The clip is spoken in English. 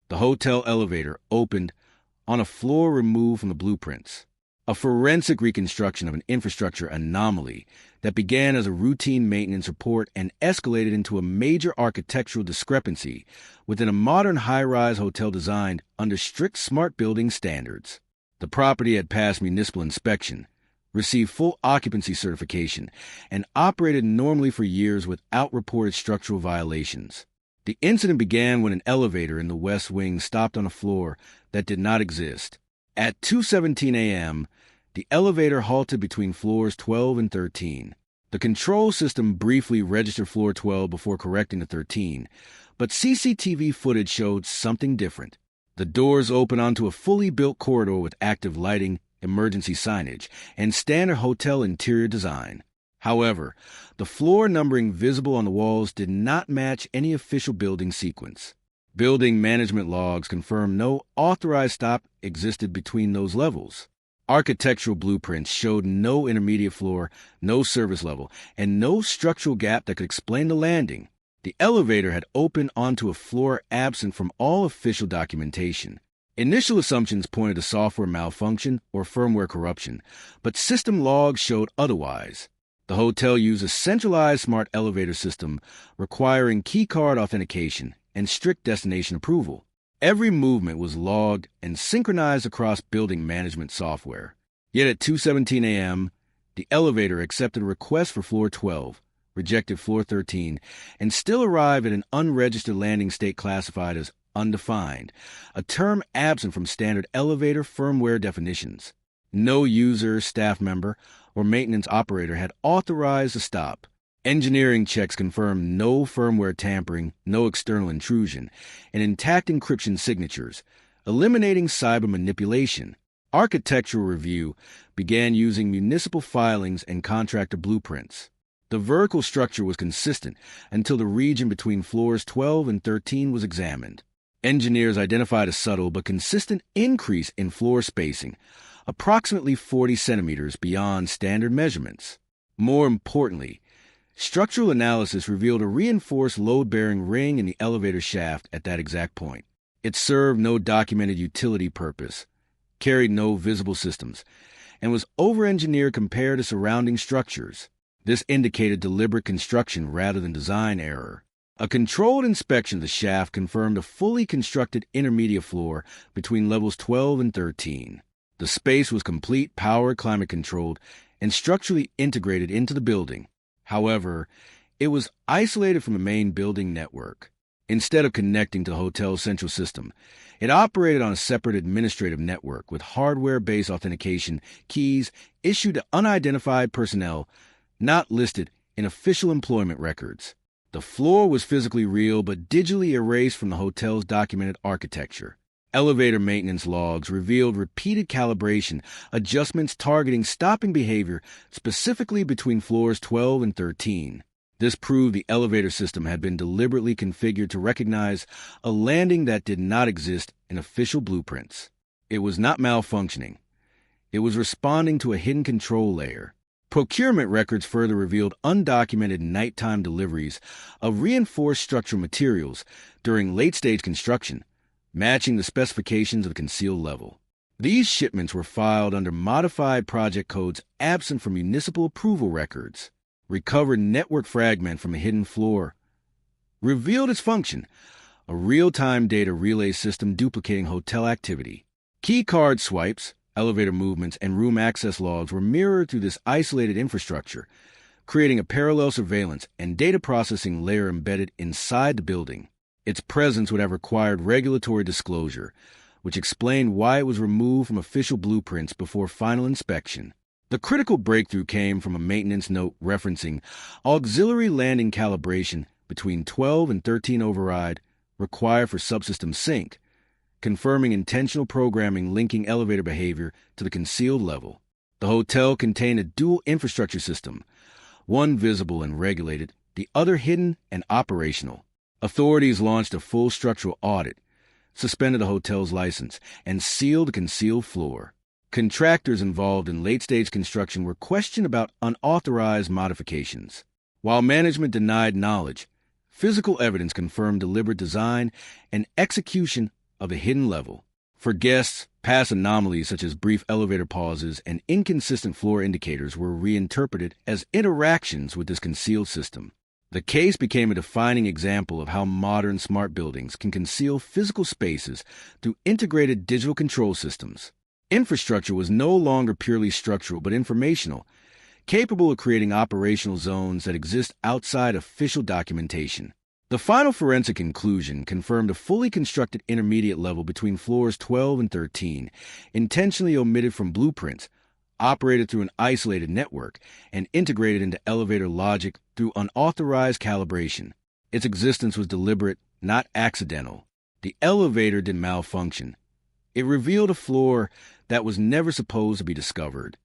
The hotel elevator opened on a floor removed from the blueprints. A forensic reconstruction of an infrastructure anomaly that began as a routine maintenance report and escalated into a major architectural discrepancy within a modern high-rise hotel designed under strict smart building standards. The property had passed municipal inspection, received full occupancy certification, and operated normally for years without reported structural violations. The incident began when an elevator in the West Wing stopped on a floor that did not exist. At 2:17 a.m., the elevator halted between floors 12 and 13. The control system briefly registered floor 12 before correcting to 13, but CCTV footage showed something different. The doors opened onto a fully built corridor with active lighting, emergency signage, and standard hotel interior design. However, the floor numbering visible on the walls did not match any official building sequence. Building management logs confirmed no authorized stop existed between those levels. Architectural blueprints showed no intermediate floor, no service level, and no structural gap that could explain the landing. The elevator had opened onto a floor absent from all official documentation. Initial assumptions pointed to software malfunction or firmware corruption, but system logs showed otherwise. The hotel used a centralized smart elevator system requiring keycard authentication and strict destination approval. Every movement was logged and synchronized across building management software. Yet at 2:17 a.m., the elevator accepted a request for floor 12, rejected floor 13, and still arrived at an unregistered landing state classified as undefined, a term absent from standard elevator firmware definitions. No user, staff member, or maintenance operator had authorized the stop. Engineering checks confirmed no firmware tampering, no external intrusion, and intact encryption signatures, eliminating cyber manipulation. Architectural review began using municipal filings and contractor blueprints. The vertical structure was consistent until the region between floors 12 and 13 was examined. Engineers identified a subtle but consistent increase in floor spacing, approximately 40 centimeters beyond standard measurements. More importantly, structural analysis revealed a reinforced load-bearing ring in the elevator shaft at that exact point. It served no documented utility purpose, carried no visible systems, and was over-engineered compared to surrounding structures. This indicated deliberate construction rather than design error. A controlled inspection of the shaft confirmed a fully constructed intermediate floor between levels 12 and 13. The space was complete, power, climate-controlled, and structurally integrated into the building. However, it was isolated from the main building network. Instead of connecting to the hotel's central system, it operated on a separate administrative network with hardware-based authentication keys issued to unidentified personnel not listed in official employment records. The floor was physically real but digitally erased from the hotel's documented architecture. Elevator maintenance logs revealed repeated calibration adjustments targeting stopping behavior specifically between floors 12 and 13. This proved the elevator system had been deliberately configured to recognize a landing that did not exist in official blueprints. It was not malfunctioning. It was responding to a hidden control layer. Procurement records further revealed undocumented nighttime deliveries of reinforced structural materials during late-stage construction, matching the specifications of the concealed level. These shipments were filed under modified project codes absent from municipal approval records. Recovered network fragment from a hidden floor revealed its function, a real-time data relay system duplicating hotel activity. Key card swipes, elevator movements, and room access logs were mirrored through this isolated infrastructure, creating a parallel surveillance and data processing layer embedded inside the building. Its presence would have required regulatory disclosure, which explained why it was removed from official blueprints before final inspection. The critical breakthrough came from a maintenance note referencing auxiliary landing calibration between 12 and 13 override required for subsystem sync, confirming intentional programming linking elevator behavior to the concealed level. The hotel contained a dual infrastructure system, one visible and regulated, the other hidden and operational. Authorities launched a full structural audit, suspended the hotel's license, and sealed the concealed floor. Contractors involved in late-stage construction were questioned about unauthorized modifications. While management denied knowledge, physical evidence confirmed deliberate design and execution of a hidden level. For guests, past anomalies such as brief elevator pauses and inconsistent floor indicators were reinterpreted as interactions with this concealed system. The case became a defining example of how modern smart buildings can conceal physical spaces through integrated digital control systems. Infrastructure was no longer purely structural but informational, capable of creating operational zones that exist outside official documentation. The final forensic conclusion confirmed a fully constructed intermediate level between floors 12 and 13, intentionally omitted from blueprints, operated through an isolated network, and integrated into elevator logic through unauthorized calibration. Its existence was deliberate, not accidental. The elevator didn't malfunction. It revealed a floor that was never supposed to be discovered.